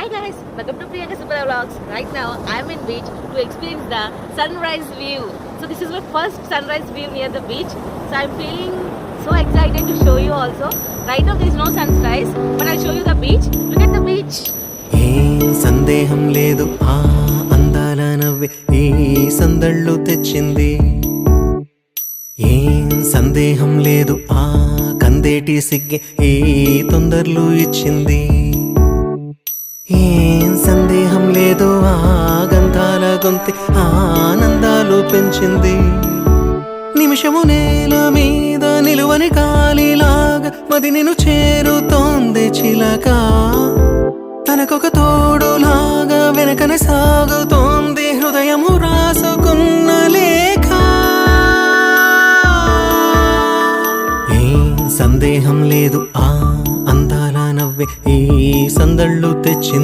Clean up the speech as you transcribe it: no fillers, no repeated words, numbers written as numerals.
Hi guys, welcome to Priyanka Super Vlogs. Right now I am in beach to experience the sunrise view. So this is my first sunrise view near the beach. So I'm feeling so excited to show you also. Right now there is no sunrise, but I'll show you the beach. Look at the beach. సందేహం లేదు ఆ అందాల నవ్వే ఈ సందళ్ళు తెచ్చింది ఏం సందేహం లేదు ఆ కందేటి సిగ్గే ఈ తొందరలు ఇచ్చింది ఏం సందేహం లేదు ఆ గంధాల గొంతె ఆనందాలు పెంచింది నిమిషము నేల మీద నిలువని గాలిలాగా మది నిన్ను చేరుతోంది చిలక తనకొక తోడులాగా వెనకనే సాగుతోంది హృదయము రాసుకున్న లేఖ ఏం సందేహం లేదు ఆ అందాల నవ్వే ఈ సందళ్ళు తెచ్చింది